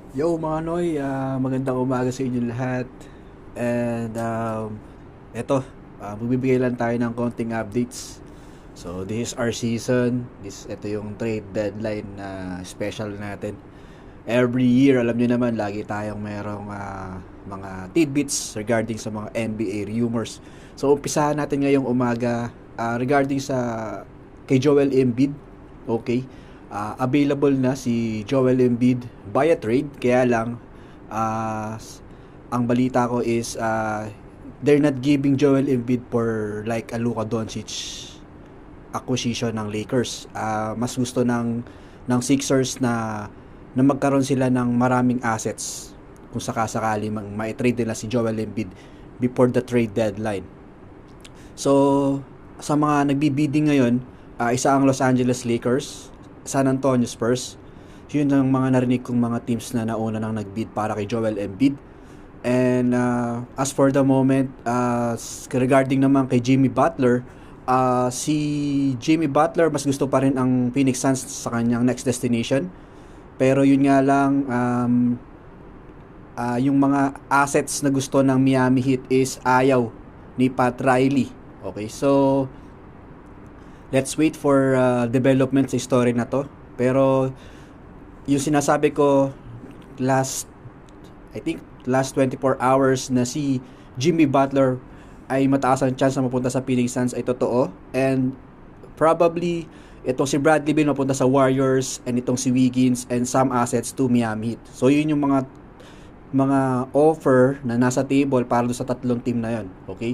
Yo mga Noy, magandang umaga sa inyo lahat. And eto, magbibigay lang tayo ng konting updates. So this is our season. Ito yung trade deadline na special natin. Every year, alam niyo naman, lagi tayong merong mga tidbits regarding sa mga NBA rumors. So umpisahan natin ngayong umaga regarding sa kay Joel Embiid. Okay. Available na si Joel Embiid via trade, kaya lang uh, ang balita ko is they're not giving Joel Embiid for like a Luka Doncic acquisition ng Lakers. Mas gusto ng Sixers na magkaroon sila ng maraming assets kung sakasakali ma-trade nila si Joel Embiid before the trade deadline. So, sa mga nagbibidding ngayon, isa ang Los Angeles Lakers, San Antonio Spurs. Yun ang mga narinig kong mga teams na nauna nang nagbid para kay Joel Embiid. And as for the moment, regarding naman kay Jimmy Butler, si Jimmy Butler mas gusto pa rin ang Phoenix Suns sa kanyang next destination. Pero yun nga lang, yung mga assets na gusto ng Miami Heat is ayaw ni Pat Riley. Okay, so let's wait for development sa story na to. Pero yung sinasabi ko I think last 24 hours na si Jimmy Butler ay mataas ang chance na mapunta sa Phoenix Suns ay totoo. And probably itong si Bradley Beal mapunta sa Warriors, and itong si Wiggins and some assets to Miami Heat. So yun yung mga offer na nasa table para do sa tatlong team na yon. Okay?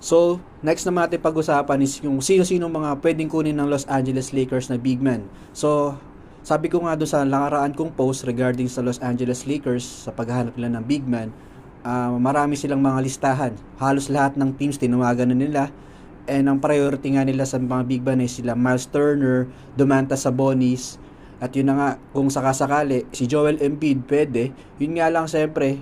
So, next naman natin pag-usapan is yung sino-sino mga pwedeng kunin ng Los Angeles Lakers na big man. So, sabi ko nga doon sa nakaraan kong post regarding sa Los Angeles Lakers sa paghahanap nila ng big man, marami silang mga listahan. Halos lahat ng teams tinawagan na nila, and ang priority nga nila sa mga big man ay sila Miles Turner, Domantas Sabonis, at yun na nga, kung sakasakali si Joel Embiid pwede. Yun nga lang, siyempre,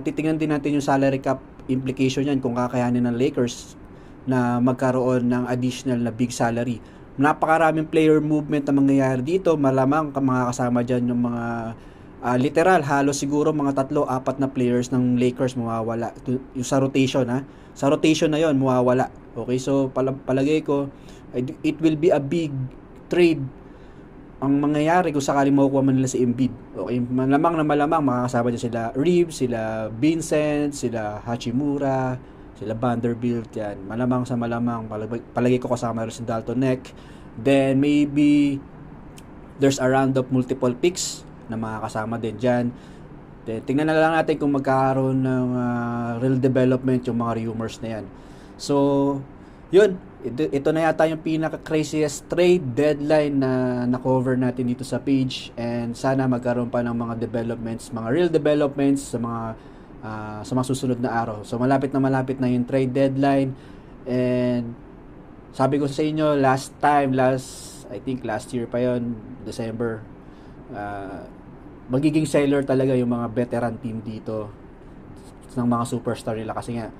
titingnan din natin yung salary cap implication yan kung kakayanin ng Lakers na magkaroon ng additional na big salary. Napakaraming player movement na mangyayari dito. Malamang mga kasama dyan yung mga literal, halos siguro mga 3-4 na players ng Lakers mawawala. Yung sa rotation, ha? Sa rotation na yon mawawala. Okay, so palagay ko it will be a big trade ang mangyayari kung sakaling makukuha man nila si Embiid. Okay, malamang na malamang makakasama dyan sila Reeves, sila Vincent, sila Hachimura, sila Vanderbilt, yan. Malamang sa malamang, palagi ko kasama rin si Dalton Neck. Then maybe there's a round of multiple picks na makakasama din dyan. Then tingnan na lang natin kung magkakaroon ng real development yung mga rumors na yan. So, yun. Ito na yata yung pinaka-craziest trade deadline na na-cover natin dito sa page, and sana magkaroon pa ng mga developments, mga real developments sa mga susunod na araw. So malapit na yung trade deadline, and sabi ko sa inyo I think last year pa yon, December, magiging seller talaga yung mga veteran team dito ng mga superstar nila, kasi nga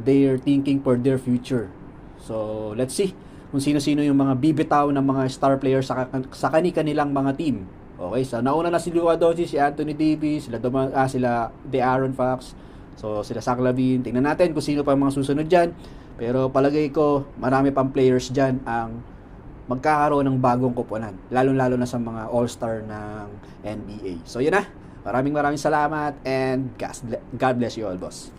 they're thinking for their future. So, let's see kung sino-sino yung mga bibitaw ng mga star players sa kanilang mga team. Okay, so nauna na si Luka Doncic, si Anthony Davis, sila De'Aaron Fox, so sila Zach LaVine. Tingnan natin kung sino pa ang mga susunod dyan. Pero palagay ko, marami pang players dyan ang magkakaroon ng bagong koponan, lalo-lalo na sa mga all-star ng NBA. So, yun na. Maraming salamat, and God bless you all, boss.